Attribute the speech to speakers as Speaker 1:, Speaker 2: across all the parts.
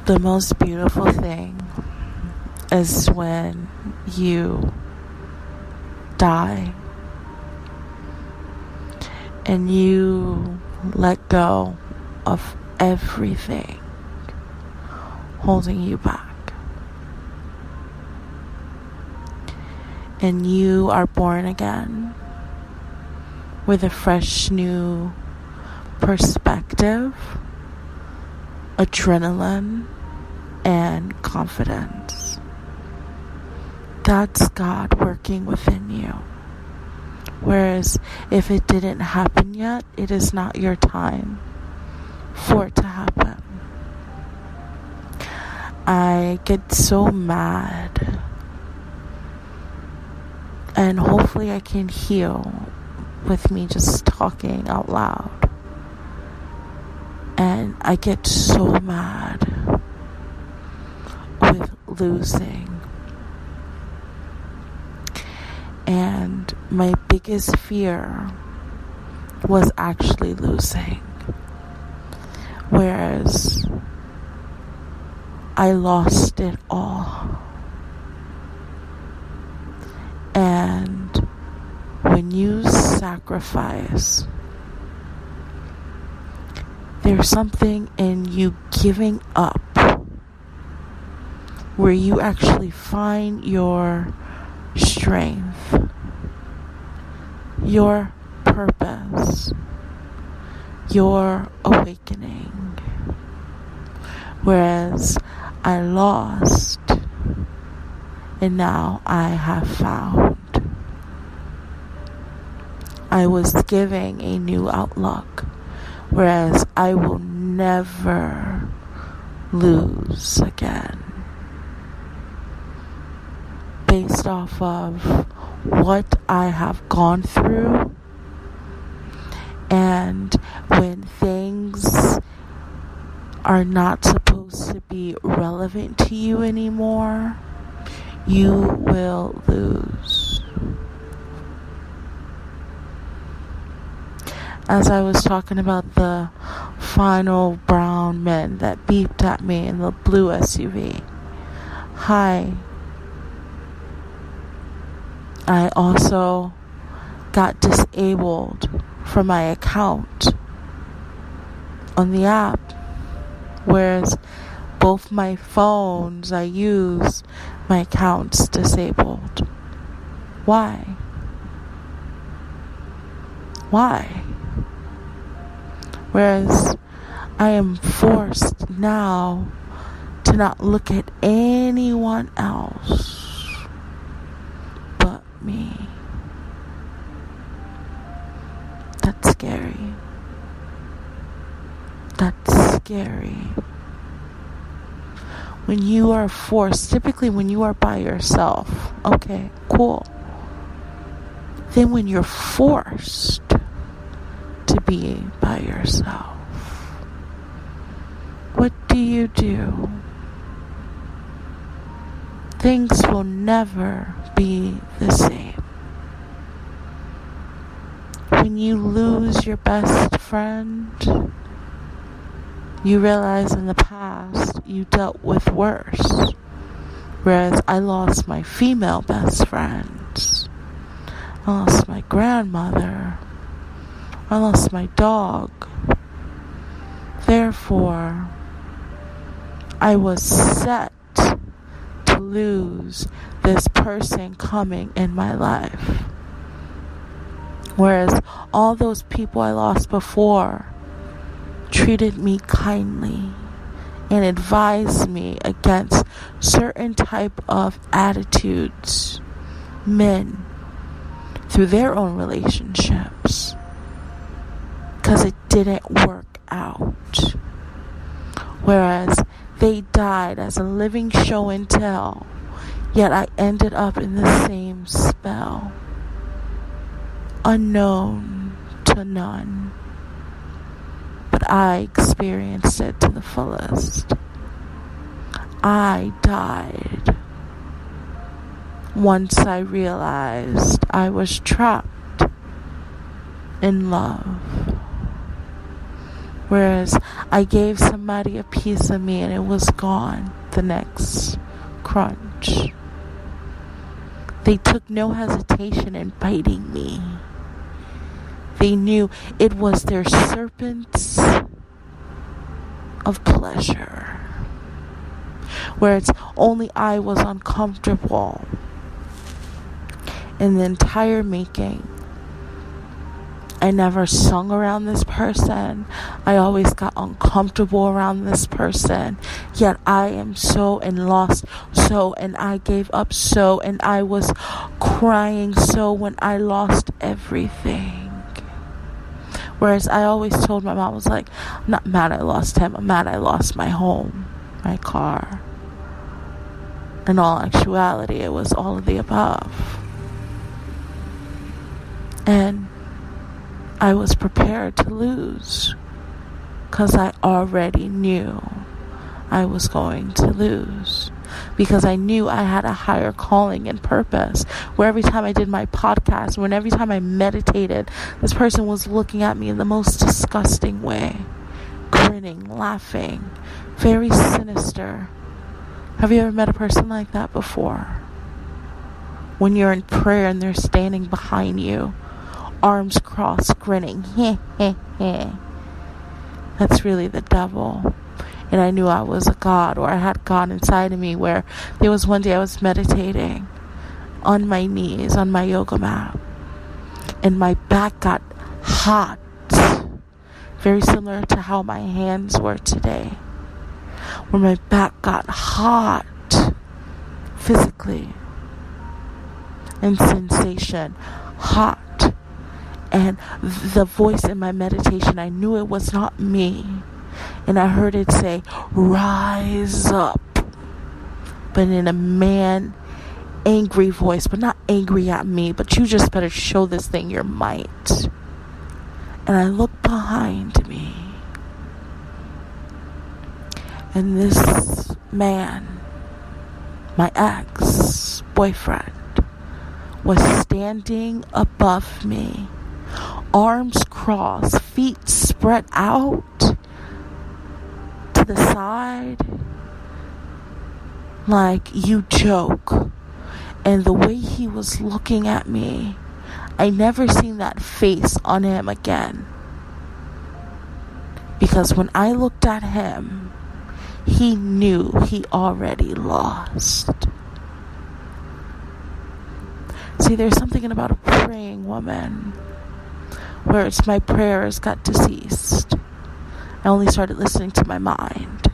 Speaker 1: The most beautiful thing is when you die and you let go of everything holding you back, and you are born again with a fresh new perspective, adrenaline, and confidence. That's God working within you. Whereas if it didn't happen yet, it is not your time for it to happen. I get so mad, and hopefully I can heal with me just talking out loud. And I get so mad with losing. And my biggest fear was actually losing. Whereas I lost it all. And when you sacrifice, there's something in you giving up where you actually find your strength, your purpose, your awakening. Whereas I lost, and now I have found. I was giving a new outlook, whereas I will never lose again. Based off of what I have gone through, and when things are not supposed to be relevant to you anymore, you will lose. As I was talking about the final brown men that beeped at me in the blue SUV, hi. I also got disabled from my account on the app, whereas both my phones I use, my account's disabled. Why? Whereas I am forced now to not look at anyone else but me. That's scary. That's scary. When you are forced, typically when you are by yourself, okay, cool. Then when you're forced to be by yourself, what do? Things will never be the same. When you lose your best friend, you realize in the past you dealt with worse. Whereas I lost my female best friends. I lost my grandmother. I lost my dog. Therefore, I was set to lose this person coming in my life. Whereas all those people I lost before treated me kindly and advised me against certain type of attitudes, men, through their own relationships, because it didn't work out. Whereas they died as a living show and tell, yet I ended up in the same spell, unknown to none. But I experienced it to the fullest. I died once I realized I was trapped in love. Whereas I gave somebody a piece of me and it was gone the next crunch. They took no hesitation in biting me. They knew it was their serpents of pleasure. Whereas only I was uncomfortable in the entire making. I never sung around this person. I always got uncomfortable around this person. Yet I am so and lost so, and I gave up so, and I was crying so when I lost everything. Whereas I always told my mom, I was like, I'm not mad I lost him. I'm mad I lost my home, my car. In all actuality, it was all of the above. And I was prepared to lose because I already knew I was going to lose, because I knew I had a higher calling and purpose, where every time I did my podcast, when every time I meditated, this person was looking at me in the most disgusting way, grinning, laughing, very sinister. Have you ever met a person like that before? When you're in prayer and they're standing behind you, arms crossed, grinning. That's really the devil. And I knew I was a God, or I had God inside of me, where there was one day I was meditating on my knees on my yoga mat, and my back got hot, very similar to how my hands were today, where my back got hot physically, and sensation, hot. And the voice in my meditation, I knew it was not me. And I heard it say, rise up. But in a man, angry voice, but not angry at me, but you just better show this thing your might. And I looked behind me. And this man, my ex-boyfriend, was standing above me. Arms crossed, feet spread out to the side, like you joke. And the way he was looking at me, I never seen that face on him again. Because when I looked at him, he knew he already lost. See, there's something about a praying woman where it's my prayers got deceased. I only started listening to my mind,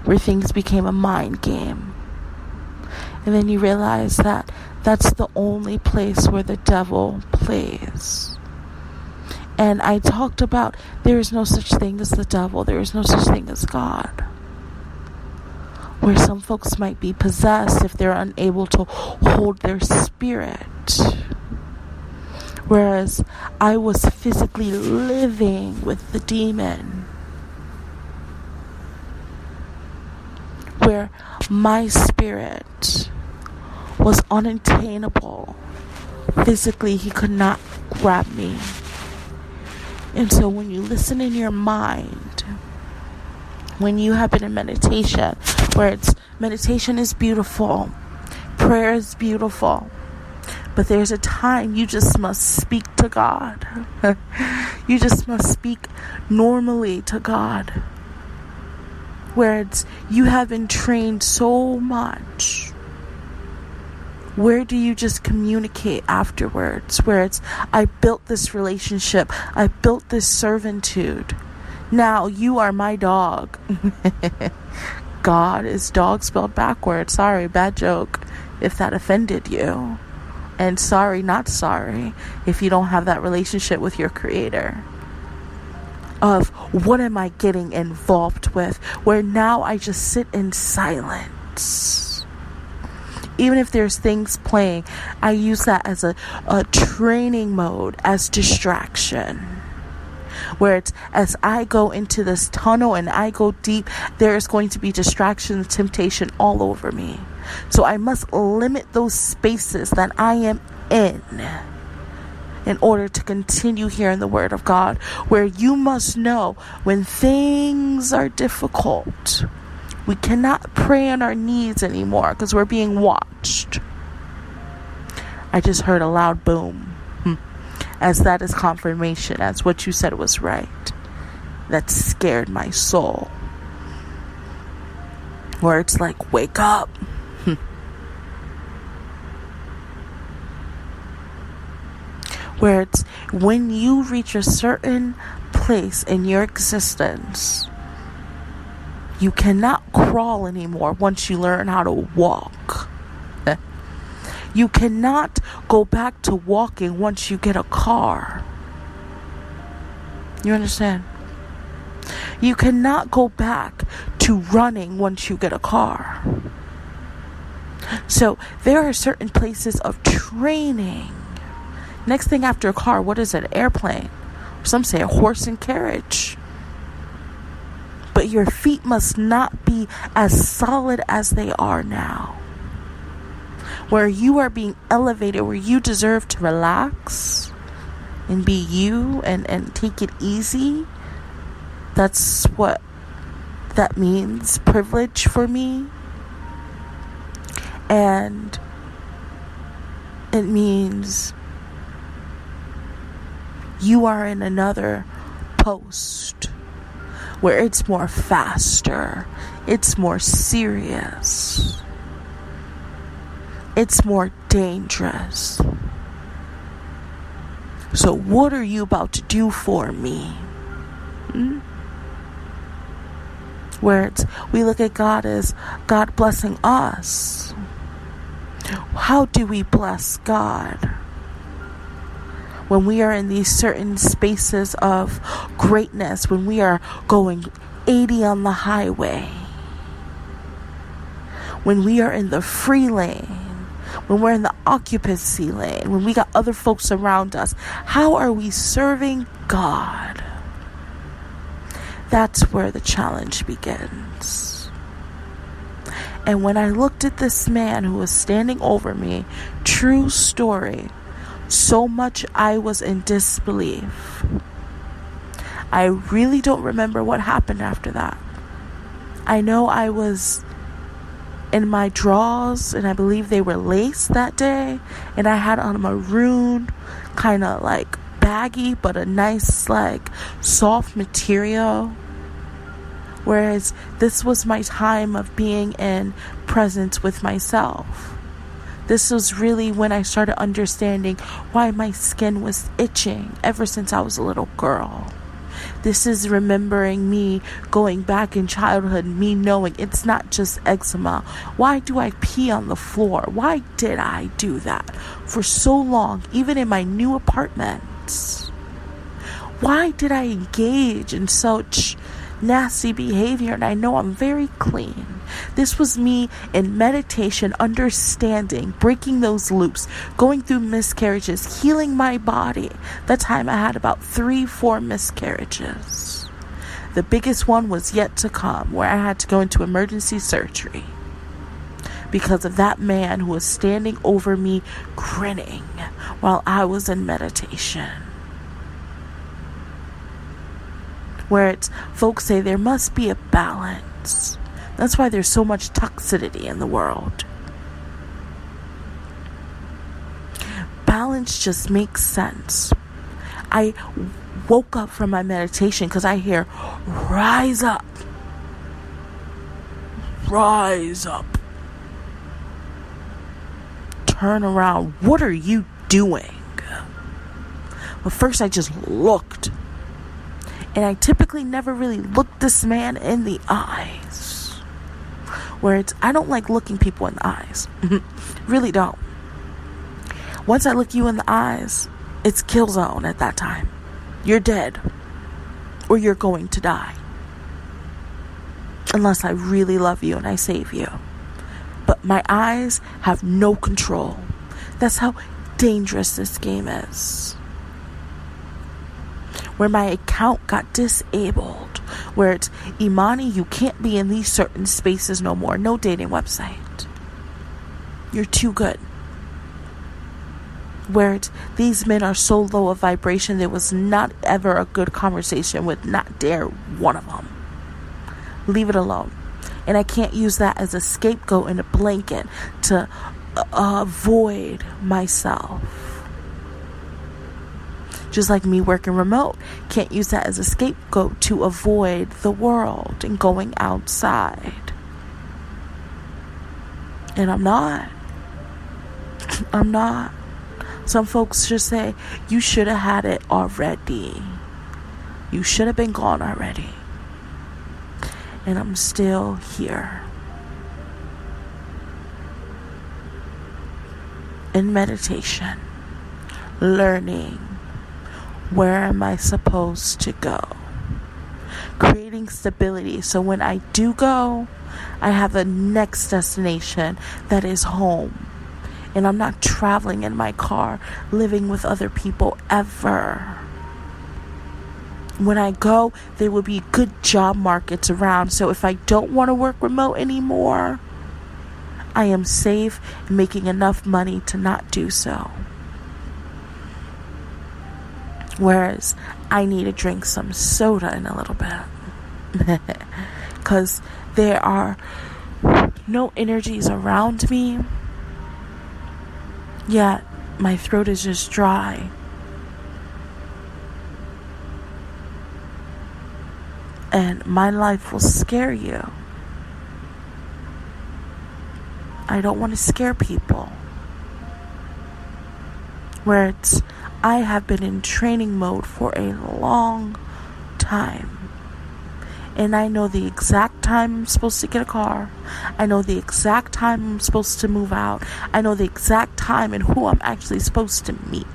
Speaker 1: where things became a mind game. And then you realize that that's the only place where the devil plays. And I talked about there is no such thing as the devil. There is no such thing as God. Where some folks might be possessed if they're unable to hold their spirit. Whereas I was physically living with the demon. Where my spirit was unattainable. Physically, he could not grab me. And so when you listen in your mind, when you have been in meditation, where meditation is beautiful, prayer is beautiful, but there's a time you just must speak to God. You just must speak normally to God. Where you have been trained so much. Where do you just communicate afterwards? Where I built this relationship. I built this servitude. Now you are my dog. God is dog spelled backwards. Sorry, bad joke if that offended you. And sorry, not sorry, if you don't have that relationship with your creator. Of what am I getting involved with? Where now I just sit in silence. Even if there's things playing, I use that as a training mode, as distraction. Where as I go into this tunnel and I go deep, there is going to be distraction, temptation all over me. So I must limit those spaces that I am in. in order to continue hearing the word of God, where you must know when things are difficult, we cannot pray on our knees anymore because we're being watched. I just heard a loud boom, as that is confirmation, as what you said was right. That scared my soul. Where it's like, wake up. Where it's when you reach a certain place in your existence, you cannot crawl anymore once you learn how to walk. You cannot go back to walking once you get a car. You understand? You cannot go back to running once you get a car. So there are certain places of training. Next thing after a car, what is it? An airplane. Some say a horse and carriage. But your feet must not be as solid as they are now. Where you are being elevated, where you deserve to relax and be you and take it easy. That's what that means, privilege for me. And it means you are in another post where it's more faster, it's more serious, it's more dangerous. So what are you about to do for me? Where it's, we look at God as God blessing us. How do we bless God? When we are in these certain spaces of greatness, when we are going 80 on the highway, when we are in the free lane, when we're in the occupancy lane, when we got other folks around us, how are we serving God? That's where the challenge begins. And when I looked at this man who was standing over me, true story, so much I was in disbelief. I really don't remember what happened after that. I know I was in my drawers, and I believe they were laced that day, and I had on a maroon kind of like baggy but a nice like soft material, whereas this was my time of being in presence with myself. This was really when I started understanding why my skin was itching ever since I was a little girl. This is remembering me going back in childhood, me knowing it's not just eczema. Why do I pee on the floor? Why did I do that for so long, even in my new apartments? Why did I engage in such nasty behavior? And I know I'm very clean. This was me in meditation, understanding, breaking those loops, going through miscarriages, healing my body. That time I had about 3-4 miscarriages. The biggest one was yet to come, where I had to go into emergency surgery because of that man who was standing over me grinning while I was in meditation. Where it's, folks say there must be a balance. That's why there's so much toxicity in the world. Balance just makes sense. I woke up from my meditation because I hear, rise up. Rise up. Turn around. What are you doing? Well, first I just looked. And I typically never really looked this man in the eyes. Where it's, I don't like looking people in the eyes. Really don't. Once I look you in the eyes, it's kill zone at that time. You're dead. Or you're going to die. Unless I really love you and I save you. But my eyes have no control. That's how dangerous this game is. Where my account got disabled. Where it's, Imani, you can't be in these certain spaces no more. No dating website. You're too good. where these men are so low of vibration, there was not ever a good conversation with not dare one of them. Leave it alone. And I can't use that as a scapegoat and a blanket to avoid myself. Just like me working remote, can't use that as a scapegoat to avoid the world and going outside. And I'm not. Some folks just say, you should have had it already. You should have been gone already. And I'm still here. In meditation, learning, where am I supposed to go? Creating stability so when I do go, I have a next destination that is home. And I'm not traveling in my car, living with other people ever. When I go, there will be good job markets around. So if I don't want to work remote anymore, I am safe and making enough money to not do so. Whereas I need to drink some soda in a little bit. Because there are no energies around me. Yet my throat is just dry. And my life will scare you. I don't want to scare people. Where I have been in training mode for a long time. And I know the exact time I'm supposed to get a car. I know the exact time I'm supposed to move out. I know the exact time and who I'm actually supposed to meet.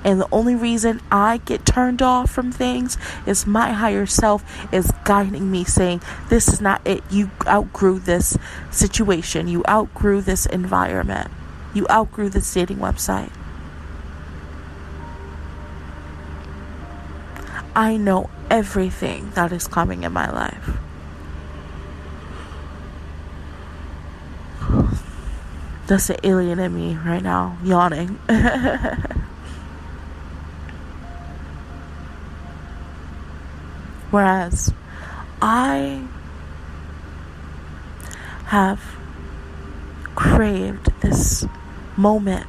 Speaker 1: And the only reason I get turned off from things is my higher self is guiding me, saying, this is not it. You outgrew this situation. You outgrew this environment. You outgrew this dating website. I know everything that is coming in my life. That's the alien in me right now, yawning. Whereas I have craved this moment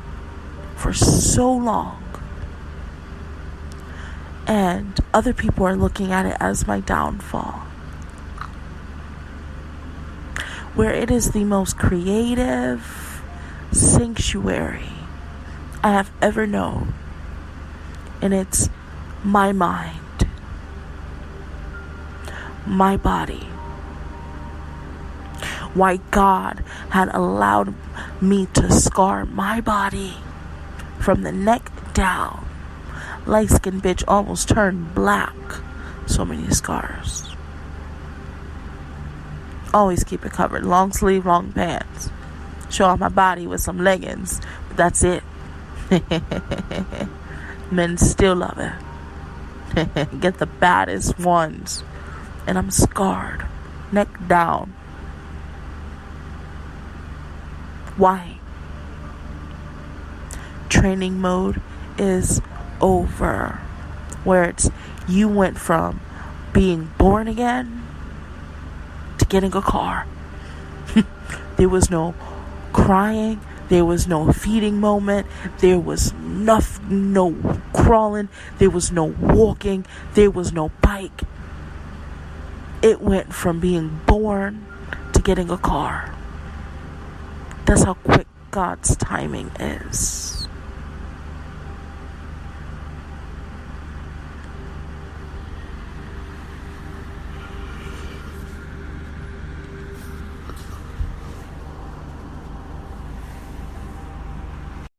Speaker 1: for so long. And other people are looking at it as my downfall. Where it is the most creative sanctuary I have ever known. And it's my mind, my body. Why God had allowed me to scar my body from the neck down. Light-skinned bitch almost turned black. So many scars. Always keep it covered. Long sleeve, long pants. Show off my body with some leggings. But that's it. Men still love it. Get the baddest ones. And I'm scarred. Neck down. Why? Training mode is over. Where it's you went from being born again to getting a car. There was no crying. There was no feeding moment. There was no crawling. There was no walking. There was no bike. It went from being born to getting a car. That's how quick God's timing is.